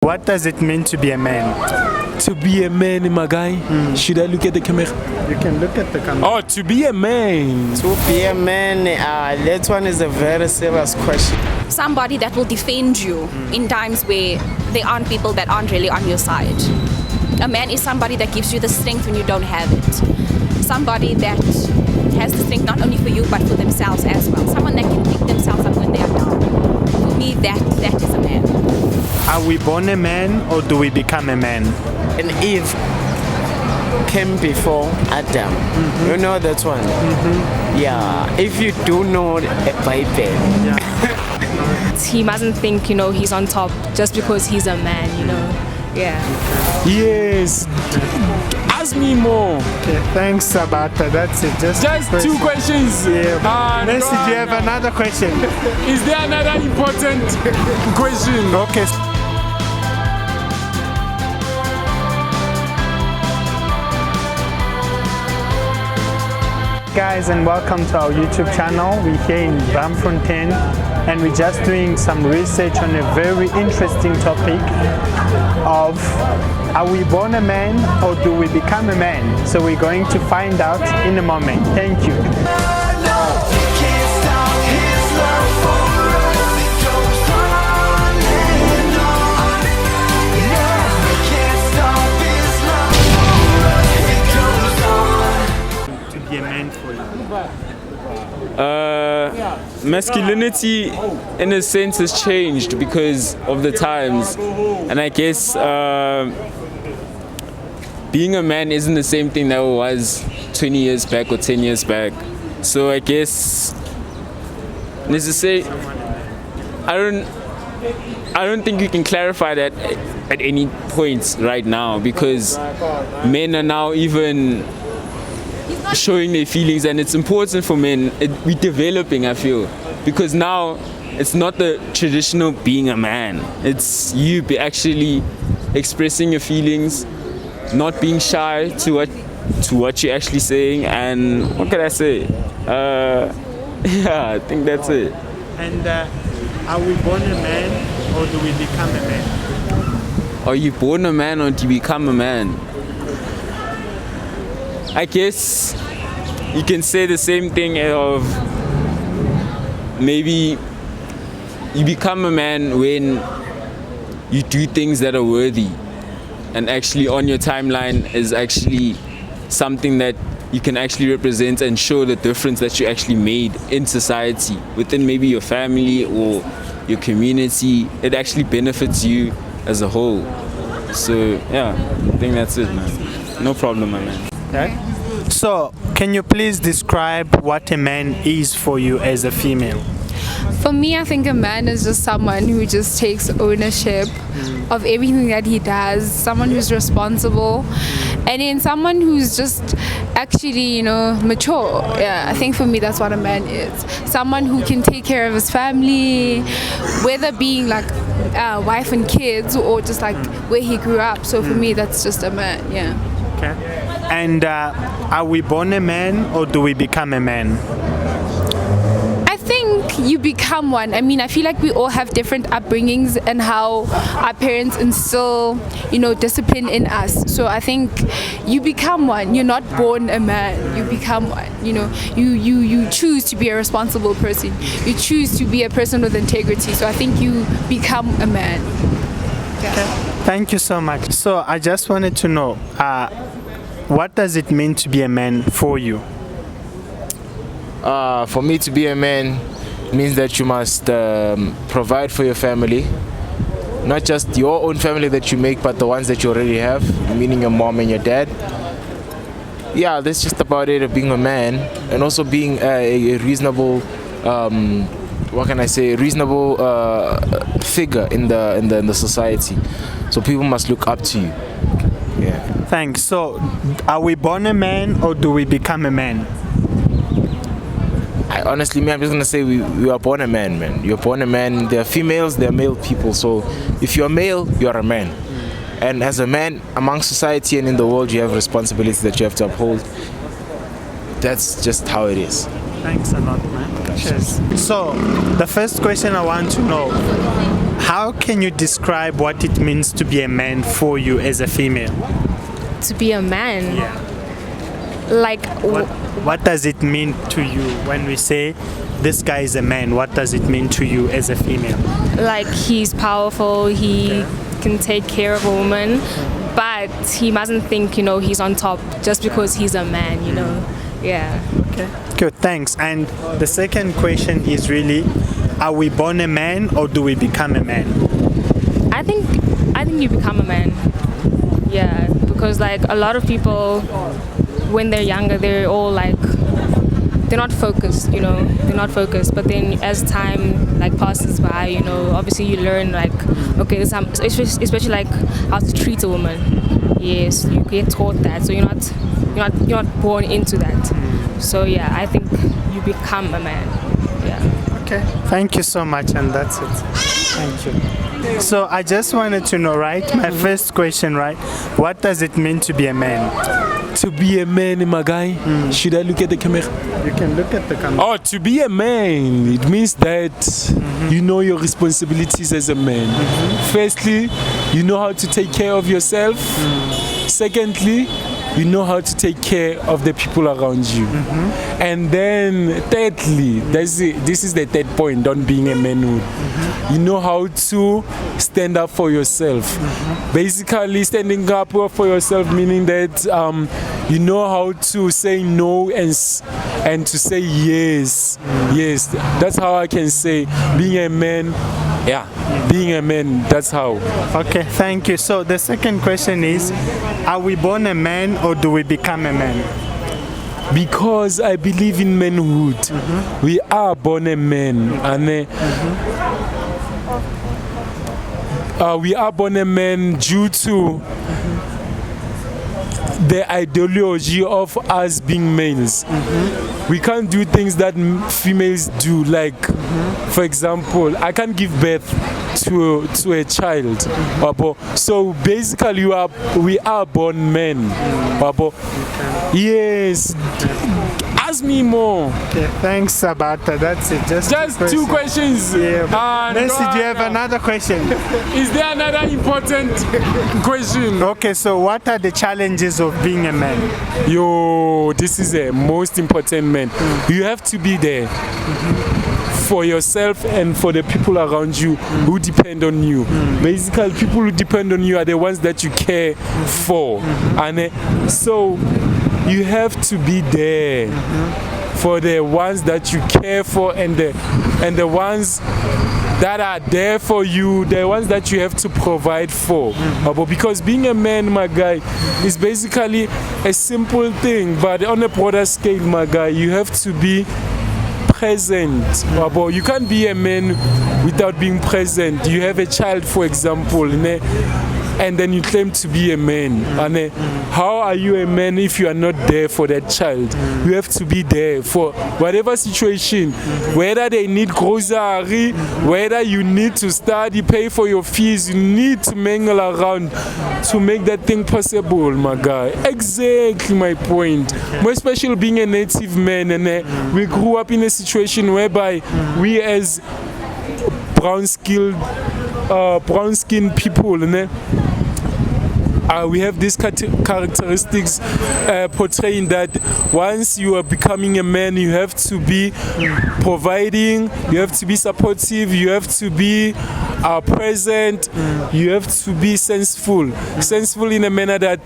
What does it mean to be a man? To be a man, my guy. Should I look at the camera? You can look at the camera. Oh, to be a man. To be a man, that one is a very serious question. Somebody that will defend you in times where there aren't people that aren't really on your side. A man is somebody that gives you the strength when you don't have it. Somebody that has the strength not only for you but for themselves as well. Someone that can pick themselves up when they are down. For me, that is a man. Are we born a man or do we become a man? And Eve came before Adam. You know that one? Yeah. If you do know a Bible. He mustn't think, he's on top just because he's a man, Yeah. Yes. Ask me more. Okay, thanks, Sabata. That's it. Just two questions. Yeah. Nancy, do you have another question? Is there another important question? Okay. Guys, and welcome to our YouTube channel. We're here in Braamfontein and we're just doing some research on a very interesting topic of are we born a man or do we become a man? So we're going to find out in a moment. Thank you. Be a man for you? Masculinity in a sense has changed because of the times, and I guess being a man isn't the same thing that it was 20 years back or 10 years back. So I guess necessary. I don't think you can clarify that at any point right now, because men are now even showing their feelings, and it's important for men. We're developing, I feel, because now it's not the traditional being a man. It's you actually expressing your feelings, not being shy to what you're actually saying. And what can I say? Yeah, I think that's it. And are we born a man or do we become a man? Are you born a man or do you become a man? I guess you can say the same thing of maybe you become a man when you do things that are worthy, and actually on your timeline is actually something that you can actually represent and show the difference that you actually made in society, within maybe your family or your community. It actually benefits you as a whole. So yeah, I think that's it, man. No problem, my man. Okay. So, can you please describe what a man is for you as a female? For me, I think a man is just someone who just takes ownership of everything that he does, someone who's responsible, and then someone who's just actually, mature. Yeah, I think for me that's what a man is. Someone who can take care of his family, whether being like wife and kids or just like where he grew up. So for me, that's just a man, yeah. Okay. And are we born a man or do we become a man? I think you become one. I mean, I feel like we all have different upbringings and how our parents instill, discipline in us. So I think you become one. You're not born a man. You become one. You choose to be a responsible person. You choose to be a person with integrity. So I think you become a man. Yeah. Okay. Thank you so much. So I just wanted to know, what does it mean to be a man for you? For me, to be a man means that you must provide for your family, not just your own family that you make, but the ones that you already have, meaning your mom and your dad. Yeah, that's just about it, of being a man, and also being a reasonable, reasonable figure in the society. So people must look up to you. Yeah. Thanks. So, are we born a man or do we become a man? Honestly, I'm just gonna say we are born a man, man. You're born a man. There are females, there are male people. So if you're male, you're a man. And as a man, among society and in the world, you have responsibilities that you have to uphold. That's just how it is. Thanks a lot, man. Cheers. So, the first question I want to know, How can you describe what it means to be a man for you as a female? To be a man, Yeah. like What does it mean to you when we say this guy is a man? What does it mean to you as a female? like he's powerful, he can take care of a woman, but he mustn't think, he's on top just because he's a man, Yeah. Okay. Good, thanks. And the second question is really, are we born a man or do we become a man? I think you become a man. Yeah, because like a lot of people when they're younger, they're all like they're not focused, they're not focused. But then as time like passes by, obviously you learn like, okay, this especially like how to treat a woman. Yes, you get taught that, so you're not born into that. So yeah, I think you become a man. Yeah. Okay. Thank you so much, and that's it. Thank you. So I just wanted to know, right? My first question, right? What does it mean to be a man? To be a man, my guy, should I look at the camera? You can look at the camera. Oh, to be a man, it means that you know your responsibilities as a man. Firstly, you know how to take care of yourself. Secondly, you know how to take care of the people around you. And then thirdly, this is the third point on being a manhood. You know how to stand up for yourself. Basically, standing up for yourself meaning that you know how to say no and to say yes. Yes, that's how I can say being a man. Yeah, being a man, that's how. Okay, thank you. So the second question is, are we born a man or do we become a man? Because I believe in manhood. We are born a man. And we are born a man due to the ideology of us being males. We can't do things that females do, like for example, I can't give birth to a child. So basically we are born men. Yes. Ask me more. Okay, thanks, Sabata. That's it. Just two questions. Yeah. Nancy, do you have another question? Is there another important question? Okay, so what are the challenges of being a man? This is the most important man. You have to be there for yourself and for the people around you who depend on you. Basically, people who depend on you are the ones that you care for. And so you have to be there for the ones that you care for and the ones that are there for you, the ones that you have to provide for. Because being a man, my guy, is basically a simple thing, but on a broader scale, my guy, you have to be present. You can't be a man without being present. You have a child, for example, and then you claim to be a man. And how are you a man if you are not there for that child? You have to be there for whatever situation, whether they need grocery, whether you need to study, pay for your fees, you need to mingle around to make that thing possible, my guy. Exactly my point. More especially being a native man, and we grew up in a situation whereby we as brown-skinned people, we have these characteristics portraying that once you are becoming a man, you have to be providing, you have to be supportive, you have to be present, you have to be senseful in a manner that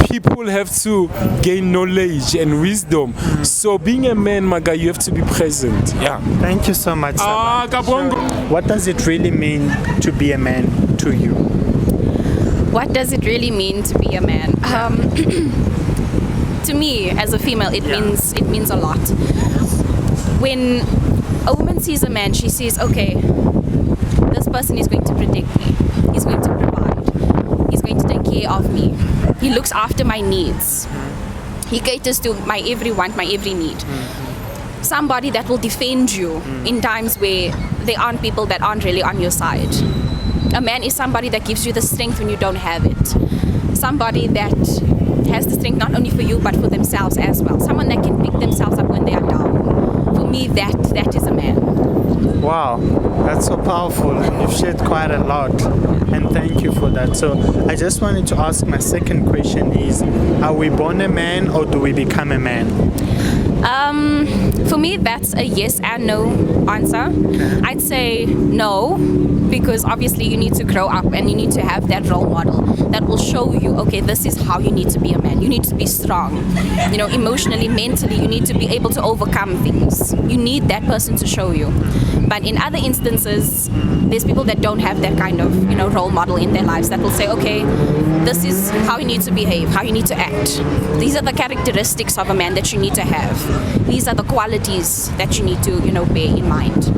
people have to gain knowledge and wisdom. So being a man, my guy, you have to be present. Yeah. Thank you so much. What does it really mean to be a man to you? What does it really mean to be a man? To me, as a female, it means a lot. When a woman sees a man, she sees, okay, this person is going to protect me. He's going to provide. He's going to take care of me. He looks after my needs. He caters to my every want, my every need. Somebody that will defend you in times where there aren't people that aren't really on your side. A man is somebody that gives you the strength when you don't have it. Somebody that has the strength not only for you but for themselves as well. Someone that can pick themselves up when they are down. For me, that is a man. Wow, that's so powerful, and you've shared quite a lot, and thank you for that. So I just wanted to ask, my second question is, are we born a man or do we become a man? For me, that's a yes and no answer. I'd say no, because obviously you need to grow up and you need to have that role model that will show you, okay, this is how you need to be a man. You need to be strong, you know, emotionally, mentally. You need to be able to overcome things. You need that person to show you. But in other instances, there's people that don't have that kind of, you know, role model in their lives that will say, okay, this is how you need to behave, how you need to act. These are the characteristics of a man that you need to have. These are the qualities that you need to, you know, bear in mind.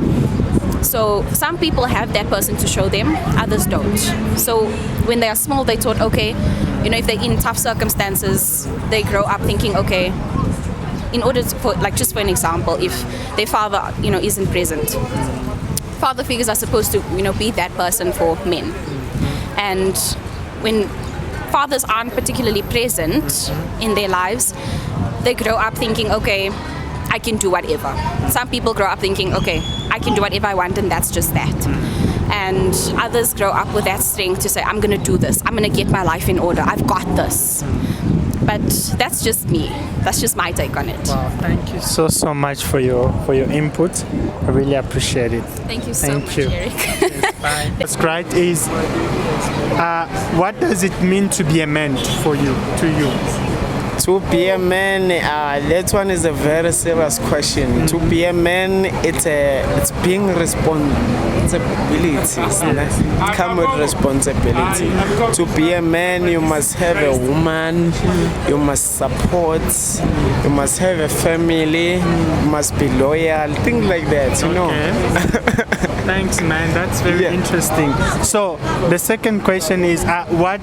So some people have that person to show them, others don't. So when they are small, they thought, okay, you know, if they're in tough circumstances, they grow up thinking, okay, in order to, for, like, just for an example, if their father, you know, isn't present, father figures are supposed to, you know, be that person for men. And when fathers aren't particularly present in their lives, they grow up thinking, okay, I can do whatever. Some people grow up thinking, okay, I can do whatever I want, and that's just that. And others grow up with that strength to say, I'm going to do this. I'm going to get my life in order. I've got this. But that's just me. That's just my take on it. Wow, thank you so much for your input. I really appreciate it. Thank you so much, Eric. Bye. What's great is, what does it mean to be a man for you, to you? To be a man, that one is a very serious question. To be a man, it's being responsibilities. It comes with responsibility. To be a man, you must have a woman, you must support, you must have a family, you must be loyal, things like that, you know. Thanks, man. That's very interesting. So the second question is, what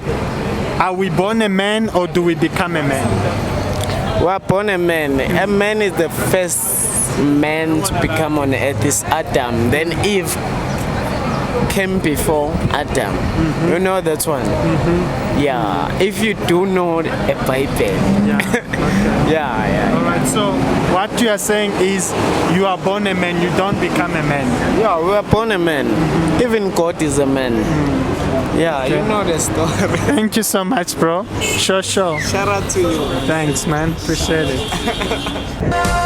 are we born a man or do we become a man? We are born a man. A man is the first man to become on earth is Adam. Then Eve came before Adam. You know that one? Yeah. If you do know a Bible. Yeah. Alright, so what you are saying is you are born a man, you don't become a man. Yeah, we are born a man. Even God is a man. Yeah, okay. You know the story. Thank you so much, bro. Sure. Shout out to you. Thanks, man. Appreciate it.